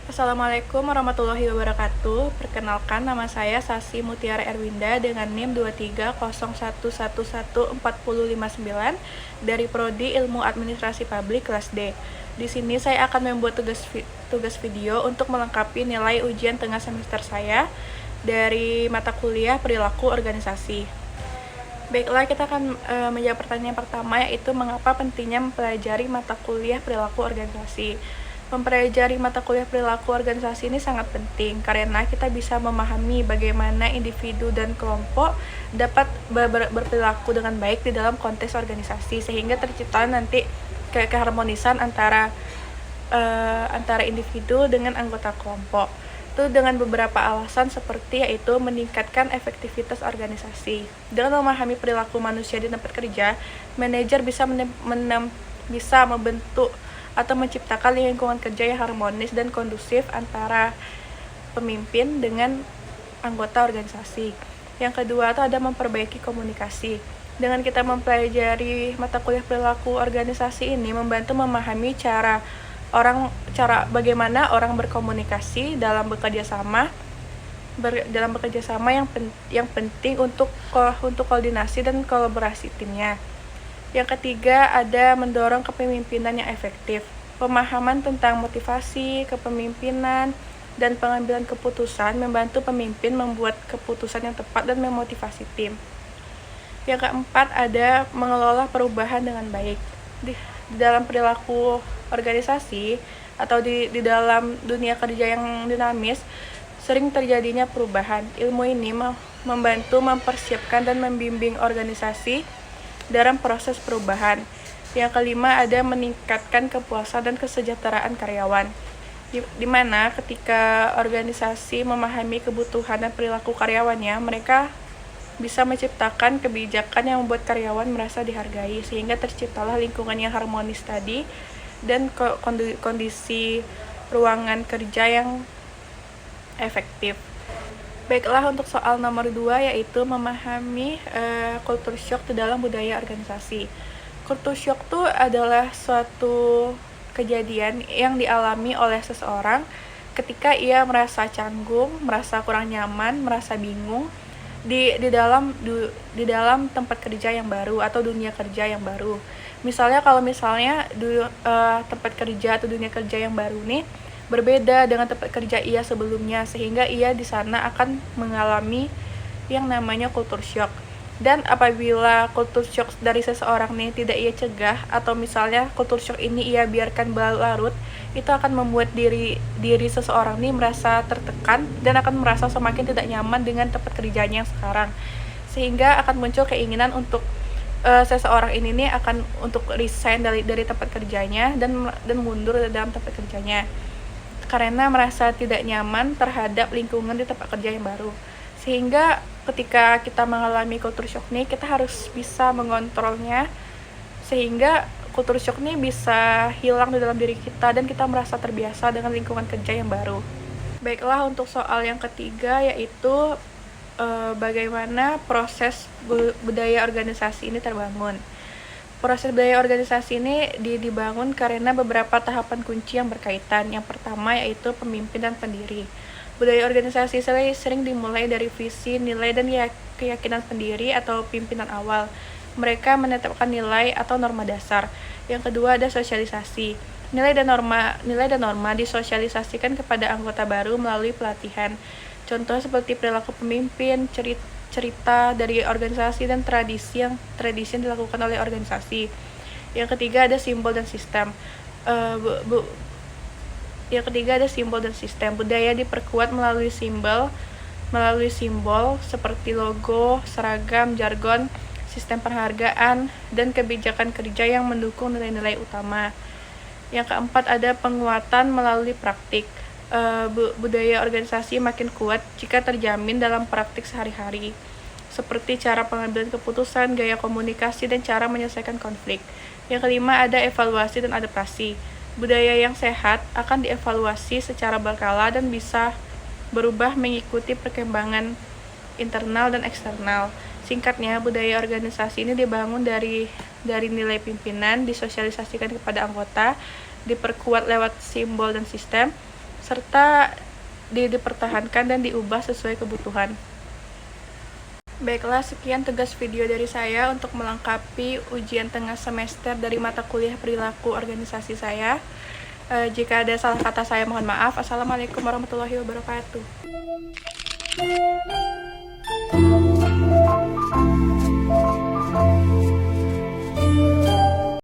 Assalamualaikum warahmatullahi wabarakatuh. Perkenalkan, nama saya Sasi Mutiara Erwinda dengan NIM 2301114059 dari Prodi Ilmu Administrasi Publik kelas D. Di sini saya akan membuat tugas video untuk melengkapi nilai ujian tengah semester saya dari mata kuliah Perilaku Organisasi. Baiklah, kita akan menjawab pertanyaan pertama, yaitu mengapa pentingnya mempelajari mata kuliah Perilaku Organisasi. Mempelajari mata kuliah perilaku organisasi ini sangat penting karena kita bisa memahami bagaimana individu dan kelompok dapat berperilaku dengan baik di dalam konteks organisasi, sehingga tercipta nanti keharmonisan antara individu dengan anggota kelompok. Itu dengan beberapa alasan seperti yaitu meningkatkan efektivitas organisasi. Dengan memahami perilaku manusia di tempat kerja, manajer bisa membentuk atau menciptakan lingkungan kerja yang harmonis dan kondusif antara pemimpin dengan anggota organisasi. Yang kedua itu ada memperbaiki komunikasi. Dengan kita mempelajari mata kuliah perilaku organisasi ini membantu memahami bagaimana orang berkomunikasi dalam bekerja sama yang penting untuk koordinasi dan kolaborasi timnya. Yang ketiga ada mendorong kepemimpinan yang efektif. Pemahaman tentang motivasi, kepemimpinan, dan pengambilan keputusan membantu pemimpin membuat keputusan yang tepat dan memotivasi tim. Yang keempat ada mengelola perubahan dengan baik. Di dalam perilaku organisasi atau di dalam dunia kerja yang dinamis, sering terjadinya perubahan. Ilmu ini membantu mempersiapkan dan membimbing organisasi dalam proses perubahan. Yang kelima ada meningkatkan kepuasan dan kesejahteraan karyawan. Di mana ketika organisasi memahami kebutuhan dan perilaku karyawannya, mereka bisa menciptakan kebijakan yang membuat karyawan merasa dihargai, sehingga terciptalah lingkungan yang harmonis tadi dan kondisi ruangan kerja yang efektif. Baiklah, untuk soal nomor 2 yaitu memahami culture shock di dalam budaya organisasi. Culture shock itu adalah suatu kejadian yang dialami oleh seseorang ketika ia merasa canggung, merasa kurang nyaman, merasa bingung di dalam tempat kerja yang baru atau dunia kerja yang baru. Misalnya tempat kerja atau dunia kerja yang baru nih berbeda dengan tempat kerja ia sebelumnya, sehingga ia di sana akan mengalami yang namanya culture shock. Dan apabila culture shock dari seseorang nih tidak ia cegah, atau misalnya culture shock ini ia biarkan berlarut, itu akan membuat diri seseorang nih merasa tertekan dan akan merasa semakin tidak nyaman dengan tempat kerjanya yang sekarang, sehingga akan muncul keinginan untuk seseorang ini nih akan untuk resign dari tempat kerjanya dan mundur dalam tempat kerjanya karena merasa tidak nyaman terhadap lingkungan di tempat kerja yang baru. Sehingga ketika kita mengalami culture shock nih, kita harus bisa mengontrolnya sehingga culture shock nih bisa hilang di dalam diri kita dan kita merasa terbiasa dengan lingkungan kerja yang baru. Baiklah, untuk soal yang ketiga yaitu bagaimana proses budaya organisasi ini terbangun. Proses budaya organisasi ini dibangun karena beberapa tahapan kunci yang berkaitan. Yang pertama yaitu pemimpin dan pendiri. Budaya organisasi sering dimulai dari visi, nilai, dan keyakinan pendiri atau pimpinan awal. Mereka menetapkan nilai atau norma dasar. Yang kedua ada sosialisasi. Nilai dan norma disosialisasikan kepada anggota baru melalui pelatihan. Contoh seperti perilaku pemimpin, cerita dari organisasi, dan tradisi yang dilakukan oleh organisasi. Yang ketiga ada simbol dan sistem. Budaya diperkuat melalui simbol seperti logo, seragam, jargon, sistem penghargaan, dan kebijakan kerja yang mendukung nilai-nilai utama. Yang keempat ada penguatan melalui praktik. Budaya organisasi makin kuat jika terjamin dalam praktik sehari-hari, seperti cara pengambilan keputusan, gaya komunikasi, dan cara menyelesaikan konflik. Yang kelima ada evaluasi dan adaptasi. Budaya yang sehat akan dievaluasi secara berkala dan bisa berubah mengikuti perkembangan internal dan eksternal. Singkatnya, budaya organisasi ini dibangun dari nilai pimpinan, disosialisasikan kepada anggota, diperkuat lewat simbol dan sistem, serta dipertahankan dan diubah sesuai kebutuhan. Baiklah, sekian tugas video dari saya untuk melengkapi ujian tengah semester dari mata kuliah perilaku organisasi saya. Jika ada salah kata saya mohon maaf. Assalamualaikum warahmatullahi wabarakatuh.